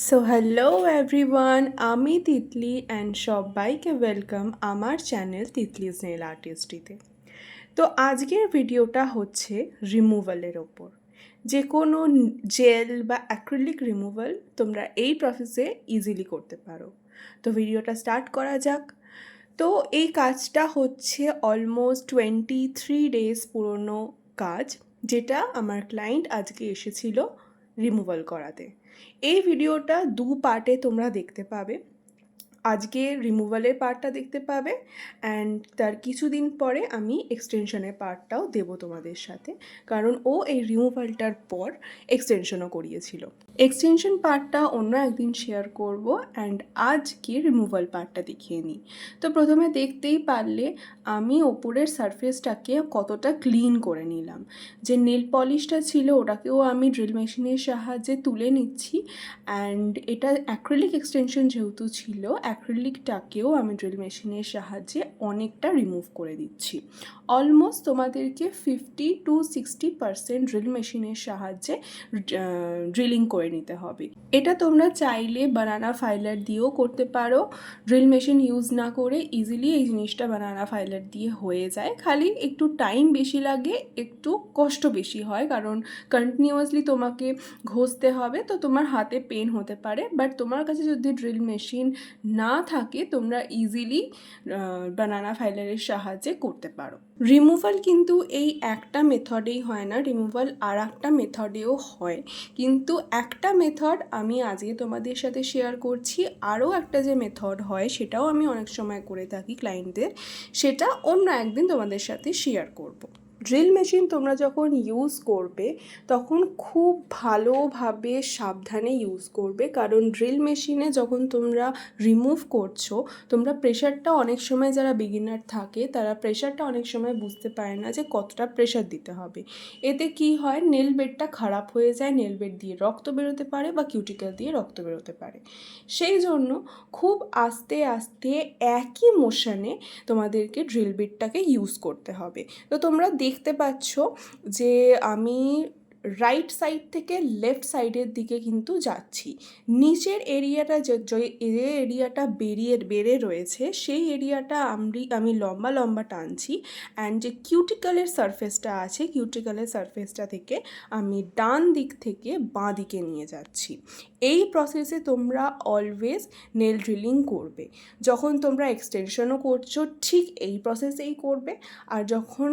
So hello everyone, আমি Titli and সবাইকে welcome আমার চ্যানেল তিতলিজ নেল আর্টিস্ট্রিতে। তো আজকের ভিডিওটা হচ্ছে রিমুভালের ওপর। যে কোনো জেল বা অ্যাক্রিলিক রিমুভাল তোমরা এই প্রসেসে ইজিলি করতে পারো। তো ভিডিওটা স্টার্ট করা যাক। তো এই কাজটা হচ্ছে অলমোস্ট 23 ডেজ পুরনো কাজ, যেটা আমার ক্লায়েন্ট আজকে এসেছিল রিমুভাল করাতে। এই ভিডিওটা 2 পার্টে তোমরা দেখতে পাবে। আজকে রিমুভালের পার্টটা দেখতে পাবে অ্যান্ড তার কিছুদিন পরে আমি এক্সটেনশনের পার্টটাও দেবো তোমাদের সাথে, কারণ ও এই রিমুভালটার পর এক্সটেনশনও করিয়েছিল। এক্সটেনশন পার্টটা অন্য একদিন শেয়ার করব অ্যান্ড আজকে রিমুভাল পার্টটা দেখিয়ে নিই। তো প্রথমে দেখতেই পারলে আমি ওপরের সারফেসটাকে কতটা ক্লিন করে নিলাম। যে নেল পলিশটা ছিল ওটাকেও আমি ড্রিল মেশিনের সাহায্যে তুলে নিচ্ছি অ্যান্ড এটা অ্যাক্রিলিক এক্সটেনশন যেহেতু ছিল, অ্যাক্রিলিকটাকেও আমি ড্রিল মেশিনের সাহায্যে অনেকটা রিমুভ করে দিচ্ছি। অলমোস্ট তোমাদেরকে 50-60% ড্রিল মেশিনের সাহায্যে ড্রিলিং করে নিতে হবে। এটা তোমরা চাইলে বানানা ফাইলার দিয়েও করতে পারো। ড্রিল মেশিন ইউজ না করে ইজিলি এই জিনিসটা বানানা ফাইলার দিয়ে হয়ে যায়, খালি একটু টাইম বেশি লাগে, একটু কষ্ট বেশি হয়, কারণ কন্টিনিউয়াসলি তোমাকে ঘষতে হবে, তো তোমার হাতে পেন হতে পারে। বাট তোমার কাছে যদি ড্রিল মেশিন না থাকে তোমরা ইজিলি বানানা ফাইলারের সাহায্যে করতে পারো। রিমুভাল কিন্তু এই একটা মেথডেই হয় না, রিমুভাল আর একটা মেথডেও হয়। কিন্তু একটা মেথড আমি আজকে তোমাদের সাথে শেয়ার করছি, আরও একটা যে মেথড হয় সেটাও আমি অনেক সময় করে থাকি ক্লায়েন্টদের, সেটা অন্য একদিন তোমাদের সাথে শেয়ার করব। ড্রিল মেশিন তোমরা যখন ইউজ করবে তখন খুব ভালোভাবে সাবধানে ইউজ করবে, কারণ ড্রিল মেশিনে যখন তোমরা রিমুভ করছো তোমরা প্রেশারটা অনেক সময়, যারা বিগিনার থাকে তারা প্রেশারটা অনেক সময় বুঝতে পারে না যে কতটা প্রেশার দিতে হবে। এতে কি হয়, নেল বেডটা খারাপ হয়ে যায়, নেল বেড দিয়ে রক্ত বেরোতে পারে বা কিউটিক্যাল দিয়ে রক্ত বেরোতে পারে। সেই জন্য খুব আস্তে আস্তে একই মোশনে তোমাদেরকে ড্রিল বিটটাকে ইউজ করতে হবে। তো তোমরা দেখতে পাচ্ছ যে আমি রাইট সাইড থেকে লেফট সাইডের দিকে কিন্তু যাচ্ছি। নিচের এরিয়াটা যে এরিয়াটা বেড়ে রয়েছে সেই এরিয়াটা আমি লম্বা লম্বা টানছি অ্যান্ড যে কিউটিক্যালের সারফেসটা আছে কিউটিক্যালের সারফেসটা থেকে আমি ডান দিক থেকে বাঁ দিকে নিয়ে যাচ্ছি। এই প্রসেসে তোমরা অলওয়েজ নেল ড্রিলিং করবে। যখন তোমরা এক্সটেনশনও করছো ঠিক এই প্রসেসেই করবে, আর যখন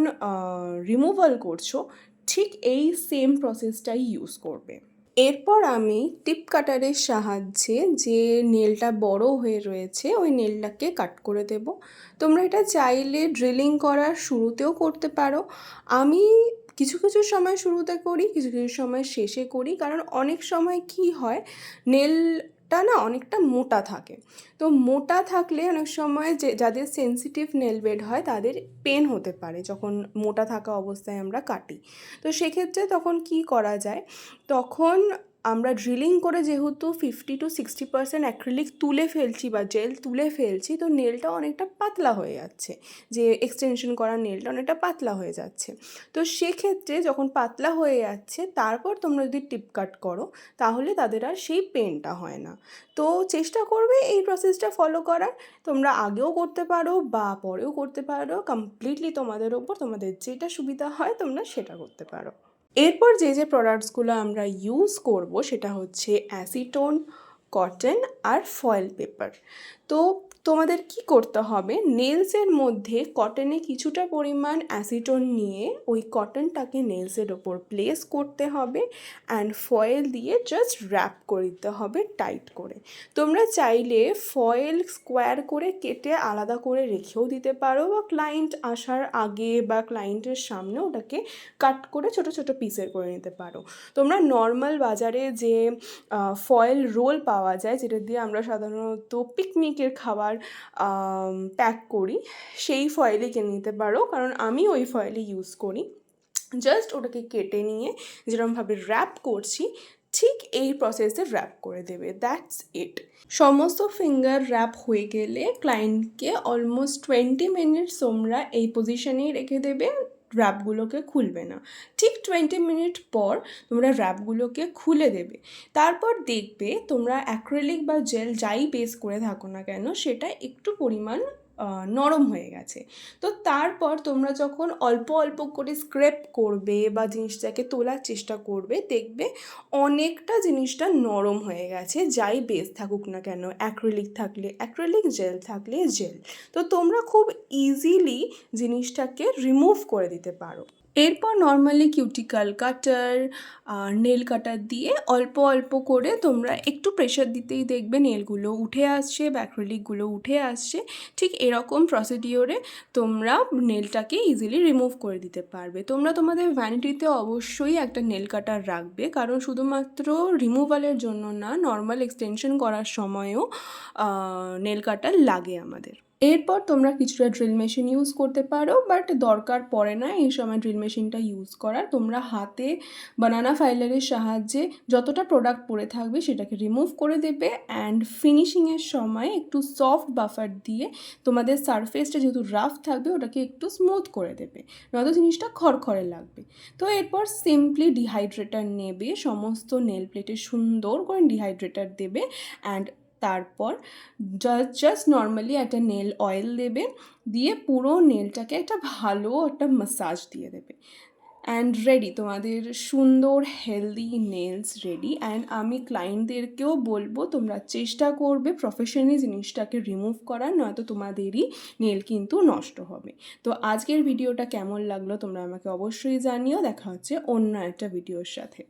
রিমুভাল করছো ঠিক এই সেম প্রসেসটাই ইউজ করবে। এরপর আমি টিপ কাটারের সাহায্যে যে নেলটা বড় হয়ে রয়েছে ওই নেলটাকে কাট করে দেব। তোমরা এটা চাইলে ড্রিলিং করার শুরুতেও করতে পারো। আমি কিছু কিছু সময় শুরুতে করি, কিছু কিছু সময় শেষে করি, কারণ অনেক সময় কি হয়, নেলটা না অনেকটা মোটা থাকে। তো মোটা থাকলে অনেক সময় যে যাদের সেন্সিটিভ নেল বেড হয় তাদের পেন হতে পারে যখন মোটা থাকা অবস্থায় আমরা কাটি। তো সেক্ষেত্রে তখন কি করা যায়, তখন আমরা ড্রিলিং করে যেহেতু 50-60% অ্যাক্রিলিক তুলে ফেলছি বা জেল তুলে ফেলছি, তো নেলটা অনেকটা পাতলা হয়ে যাচ্ছে, যে এক্সটেনশন করা নেলটা অনেকটা পাতলা হয়ে যাচ্ছে। তো সেক্ষেত্রে যখন পাতলা হয়ে যাচ্ছে তারপর তোমরা যদি টিপ কাট করো তাহলে তাদের আর সেই পেনটা হয় না। তো চেষ্টা করবে এই প্রসেসটা ফলো করার। তোমরা আগেও করতে পারো বা পরেও করতে পারো, কমপ্লিটলি তোমাদের ওপর, তোমাদের যেটা সুবিধা হয় তোমরা সেটা করতে পারো। এরপর যে যে প্রোডাক্টসগুলো আমরা ইউজ করব সেটা হচ্ছে অ্যাসিটোন, কটন আর ফয়েল পেপার। তো তোমাদের কি করতে হবে, নেলসের মধ্যে কটনে কিছুটা পরিমাণ অ্যাসিটোন নিয়ে ওই কটনটাকে নেলসের ওপর প্লেস করতে হবে অ্যান্ড ফয়েল দিয়ে জাস্ট র্যাপ করে দিতে হবে টাইট করে। তোমরা চাইলে ফয়েল স্কোয়ার করে কেটে আলাদা করে রেখেও দিতে পারো, বা ক্লায়েন্ট আসার আগে বা ক্লায়েন্টের সামনে ওটাকে কাট করে ছোট ছোট পিসের করে নিতে পারো। তোমরা নর্মাল বাজারে যে ফয়েল রোল পাওয়া যায়, যেটা দিয়ে আমরা সাধারণত পিকনিকের খাবার প্যাক করি, সেই ফয়েলই কিনে নিতে পারো, কারণ আমি ওই ফয়েলই ইউজ করি। জাস্ট ওটাকে কেটে নিয়ে যেরকমভাবে র্যাপ করছি ঠিক এই প্রসেসে র্যাপ করে দেবে, দ্যাটস ইট। সমস্ত ফিঙ্গার র্যাপ হয়ে গেলে ক্লায়েন্টকে অলমোস্ট 20 মিনিটস তোমরা এই পজিশনেই রেখে দেবে। র্যাপগুলোকে খুলবে না। ঠিক 20 মিনিট পর তোমরা র্যাপগুলোকে খুলে দেবে। তারপর দেখবে তোমরা অ্যাক্রিলিক বা জেল যাই বেস করে থাকো না কেন সেটা একটু পরিমাণ নরম হয়ে গেছে। তো তারপর তোমরা যখন অল্প অল্প করে স্ক্রেপ করবে বা জিনিসটাকে তোলার চেষ্টা করবে, দেখবে অনেকটা জিনিসটা নরম হয়ে গেছে, যাই বেস থাকুক না কেন, অ্যাক্রিলিক থাকলে অ্যাক্রিলিক, জেল থাকলে জেল। তো তোমরা খুব ইজিলি জিনিসটাকে রিমুভ করে দিতে পারো। এরপর নর্মালি কিউটিক্যাল কাটার নেল কাটার দিয়ে অল্প অল্প করে তোমরা একটু প্রেশার দিতেই দেখবে নেলগুলো উঠে আসছে বা অ্যাক্রিলিকগুলো উঠে আসছে। ঠিক এরকম প্রসিডিওরে তোমরা নেলটাকে ইজিলি রিমুভ করে দিতে পারবে। তোমরা তোমাদের ভ্যানিটিতে অবশ্যই একটা নেল কাটার রাখবে, কারণ শুধুমাত্র রিমুভালের জন্য না, নর্মাল এক্সটেনশন করার সময়ও নেল কাটার লাগে আমাদের। এরপর তোমরা কিছুটা ড্রিল মেশিন ইউজ করতে পারো, বাট দরকার পড়ে না এই সময় ড্রিল মেশিনটা ইউজ করার। তোমরা হাতে বানানা ফাইলারের সাহায্যে যতটা প্রোডাক্ট পড়ে থাকবে সেটাকে রিমুভ করে দেবে, অ্যান্ড ফিনিশিংয়ের সময় একটু সফট বাফার দিয়ে তোমাদের সারফেসটা যেহেতু রাফ থাকবে ওটাকে একটু স্মুথ করে দেবে, নয়তো জিনিসটা খড়খড়ে লাগবে। তো এরপর সিম্পলি ডিহাইড্রেটার নেবে, সমস্ত নেল প্লেটে সুন্দর করে ডিহাইড্রেটার দেবে, অ্যান্ড তারপর জাস্ট নর্মালি একটা নেল অয়েল দেবে, দিয়ে পুরো নেলটাকে একটা ভালো একটা ম্যাসাজ দিয়ে দেবে, অ্যান্ড রেডি তোমাদের সুন্দর হেলদি নেলস রেডি। অ্যান্ড আমি ক্লায়েন্টদেরকেও বলবো তোমরা চেষ্টা করবে প্রফেশনালি জিনিসটাকে রিমুভ করার, নয়তো তোমাদেরই নেল কিন্তু নষ্ট হবে। তো আজকের ভিডিওটা কেমন লাগলো তোমরা আমাকে অবশ্যই জানিও। দেখা হচ্ছে অন্য একটা ভিডিওর সাথে।